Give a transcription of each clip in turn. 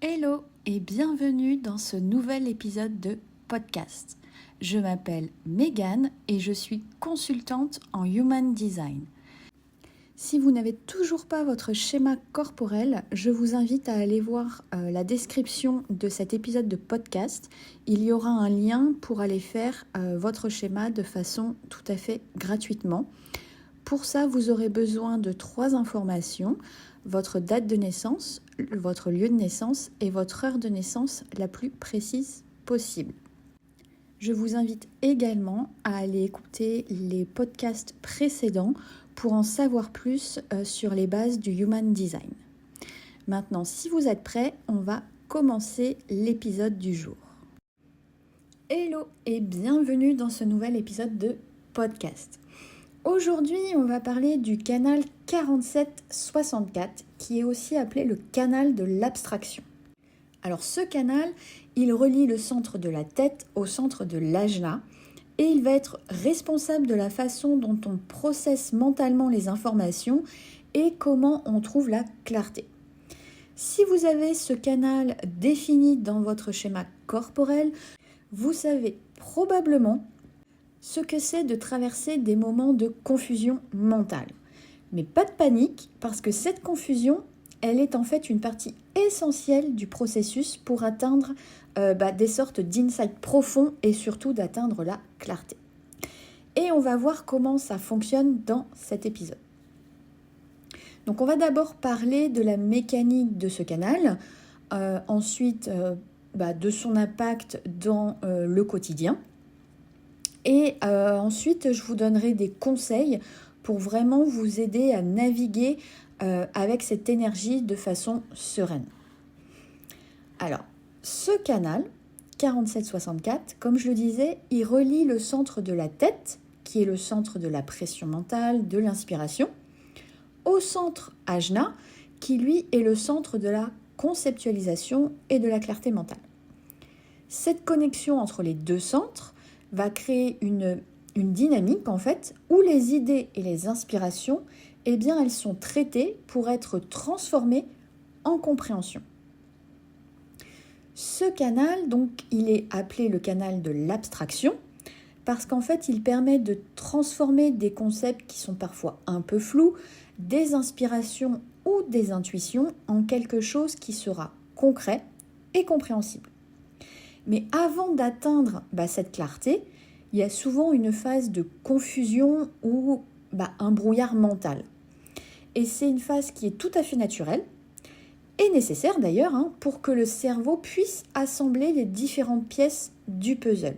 Hello et bienvenue dans ce nouvel épisode de podcast. Je m'appelle Megan et je suis consultante en Human Design. Si vous n'avez toujours pas votre schéma corporel, je vous invite à aller voir la description de cet épisode de podcast. Il y aura un lien pour aller faire votre schéma de façon tout à fait gratuitement. Pour ça, vous aurez besoin de 3 informations: votre date de naissance, votre lieu de naissance et votre heure de naissance la plus précise possible. Je vous invite également à aller écouter les podcasts précédents pour en savoir plus sur les bases du Human Design. Maintenant, si vous êtes prêts, on va commencer l'épisode du jour. Hello et bienvenue dans ce nouvel épisode de podcast. Aujourd'hui, on va parler du canal 4764, qui est aussi appelé le canal de l'abstraction. Alors ce canal, il relie le centre de la tête au centre de l'ajna et il va être responsable de la façon dont on processe mentalement les informations et comment on trouve la clarté. Si vous avez ce canal défini dans votre schéma corporel, vous savez probablement ce que c'est de traverser des moments de confusion mentale. Mais pas de panique, parce que cette confusion, elle est en fait une partie essentielle du processus pour atteindre des sortes d'insights profonds et surtout d'atteindre la clarté. Et on va voir comment ça fonctionne dans cet épisode. Donc on va d'abord parler de la mécanique de ce canal, ensuite de son impact dans le quotidien. Et ensuite, je vous donnerai des conseils pour vraiment vous aider à naviguer avec cette énergie de façon sereine. Alors, ce canal 4764, comme je le disais, il relie le centre de la tête, qui est le centre de la pression mentale, de l'inspiration, au centre ajna, qui lui est le centre de la conceptualisation et de la clarté mentale. Cette connexion entre les deux centres va créer une dynamique en fait où les idées et les inspirations, elles sont traitées pour être transformées en compréhension. Ce canal, donc, il est appelé le canal de l'abstraction parce qu'en fait, il permet de transformer des concepts qui sont parfois un peu flous, des inspirations ou des intuitions en quelque chose qui sera concret et compréhensible. Mais avant d'atteindre cette clarté, il y a souvent une phase de confusion ou un brouillard mental. Et c'est une phase qui est tout à fait naturelle et nécessaire d'ailleurs pour que le cerveau puisse assembler les différentes pièces du puzzle.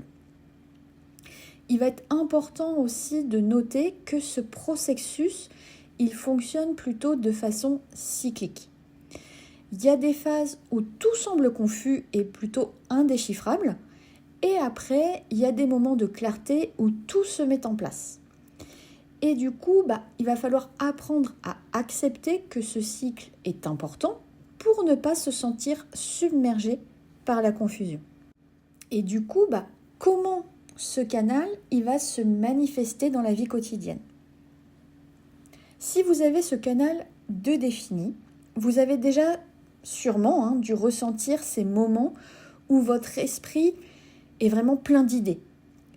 Il va être important aussi de noter que ce processus, il fonctionne plutôt de façon cyclique. Il y a des phases où tout semble confus et plutôt indéchiffrable. Et après, il y a des moments de clarté où tout se met en place. Et du coup, il va falloir apprendre à accepter que ce cycle est important pour ne pas se sentir submergé par la confusion. Et du coup, comment ce canal il va se manifester dans la vie quotidienne? Si vous avez ce canal de défini, vous avez déjà sûrement dû ressentir ces moments où votre esprit est vraiment plein d'idées,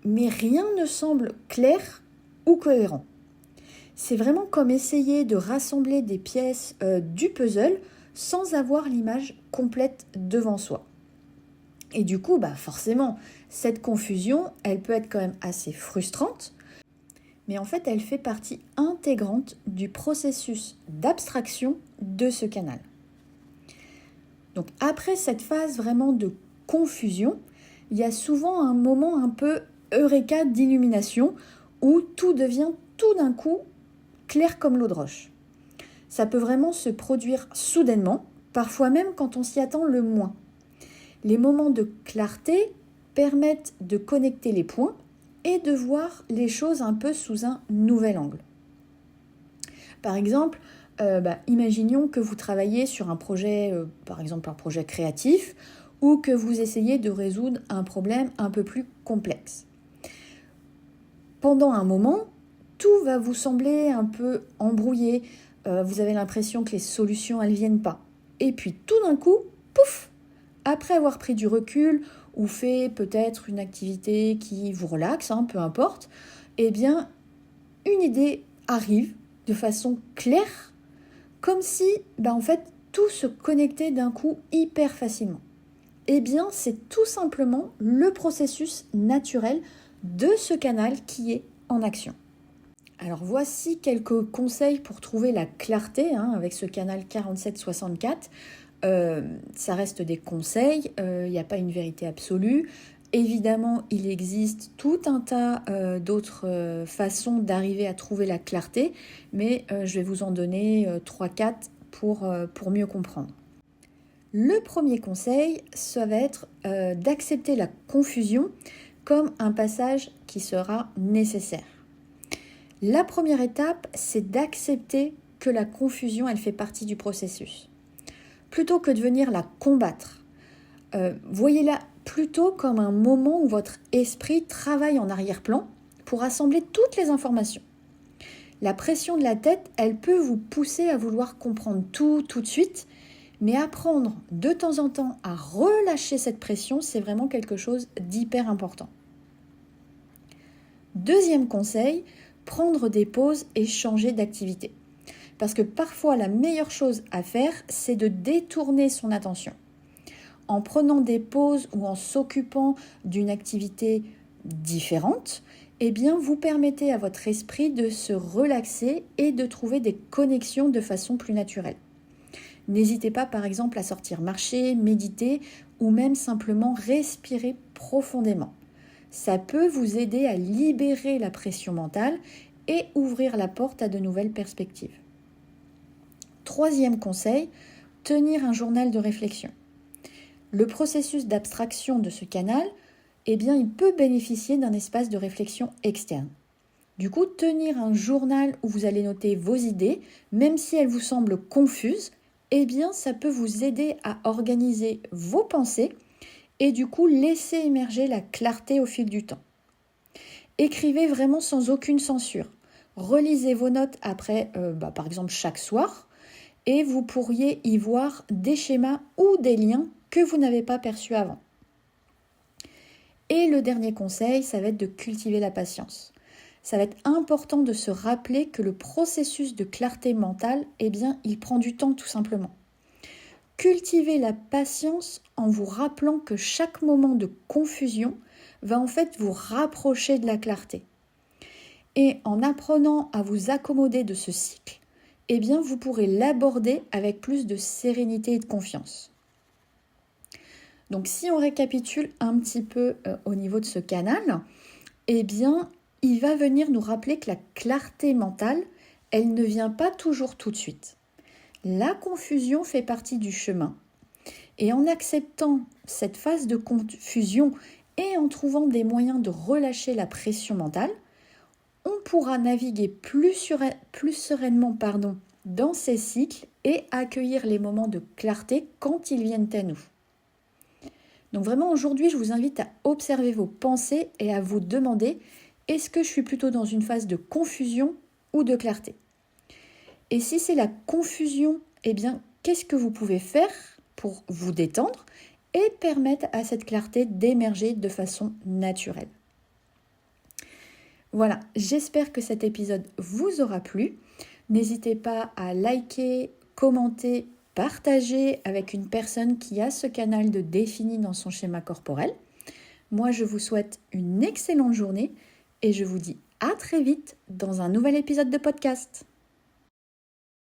mais rien ne semble clair ou cohérent. C'est vraiment comme essayer de rassembler des pièces du puzzle sans avoir l'image complète devant soi. Et du coup, forcément, cette confusion, elle peut être quand même assez frustrante, mais en fait, elle fait partie intégrante du processus d'abstraction de ce canal. Donc après cette phase vraiment de confusion, il y a souvent un moment un peu eureka d'illumination où tout devient tout d'un coup clair comme l'eau de roche. Ça peut vraiment se produire soudainement, parfois même quand on s'y attend le moins. Les moments de clarté permettent de connecter les points et de voir les choses un peu sous un nouvel angle. Par exemple, imaginons que vous travaillez sur un projet, par exemple un projet créatif, ou que vous essayez de résoudre un problème un peu plus complexe. Pendant un moment, tout va vous sembler un peu embrouillé, vous avez l'impression que les solutions, elles viennent pas. Et puis tout d'un coup, pouf, après avoir pris du recul ou fait peut-être une activité qui vous relaxe, peu importe, eh bien, une idée arrive de façon claire, comme si, en fait, tout se connectait d'un coup hyper facilement. Eh bien, c'est tout simplement le processus naturel de ce canal qui est en action. Alors voici quelques conseils pour trouver la clarté avec ce canal 4764. Ça reste des conseils, il n'y a pas une vérité absolue. Évidemment, il existe tout un tas d'autres façons d'arriver à trouver la clarté, mais je vais vous en donner 3-4 pour mieux comprendre. Le premier conseil, ça va être d'accepter la confusion comme un passage qui sera nécessaire. La première étape, c'est d'accepter que la confusion, elle fait partie du processus. Plutôt que de venir la combattre, voyez-la plutôt comme un moment où votre esprit travaille en arrière-plan pour assembler toutes les informations. La pression de la tête, elle peut vous pousser à vouloir comprendre tout de suite, mais apprendre de temps en temps à relâcher cette pression, c'est vraiment quelque chose d'hyper important. Deuxième conseil, prendre des pauses et changer d'activité. Parce que parfois, la meilleure chose à faire, c'est de détourner son attention. En prenant des pauses ou en s'occupant d'une activité différente, eh bien, vous permettez à votre esprit de se relaxer et de trouver des connexions de façon plus naturelle. N'hésitez pas par exemple à sortir marcher, méditer ou même simplement respirer profondément. Ça peut vous aider à libérer la pression mentale et ouvrir la porte à de nouvelles perspectives. Troisième conseil, tenir un journal de réflexion. Le processus d'abstraction de ce canal, il peut bénéficier d'un espace de réflexion externe. Du coup, tenir un journal où vous allez noter vos idées, même si elles vous semblent confuses, ça peut vous aider à organiser vos pensées et du coup laisser émerger la clarté au fil du temps. Écrivez vraiment sans aucune censure. Relisez vos notes après, par exemple chaque soir, et vous pourriez y voir des schémas ou des liens que vous n'avez pas perçus avant. Et le dernier conseil, ça va être de cultiver la patience. Ça va être important de se rappeler que le processus de clarté mentale, il prend du temps tout simplement. Cultivez la patience en vous rappelant que chaque moment de confusion va en fait vous rapprocher de la clarté. Et en apprenant à vous accommoder de ce cycle, vous pourrez l'aborder avec plus de sérénité et de confiance. Donc si on récapitule un petit peu au niveau de ce canal, il va venir nous rappeler que la clarté mentale, elle ne vient pas toujours tout de suite. La confusion fait partie du chemin. Et en acceptant cette phase de confusion et en trouvant des moyens de relâcher la pression mentale, on pourra naviguer plus sereinement dans ces cycles et accueillir les moments de clarté quand ils viennent à nous. Donc vraiment aujourd'hui, je vous invite à observer vos pensées et à vous demander est-ce que je suis plutôt dans une phase de confusion ou de clarté ? Et si c'est la confusion, qu'est-ce que vous pouvez faire pour vous détendre et permettre à cette clarté d'émerger de façon naturelle ? Voilà, j'espère que cet épisode vous aura plu. N'hésitez pas à liker, commenter, partager avec une personne qui a ce canal de défini dans son schéma corporel. Moi, je vous souhaite une excellente journée et je vous dis à très vite dans un nouvel épisode de podcast.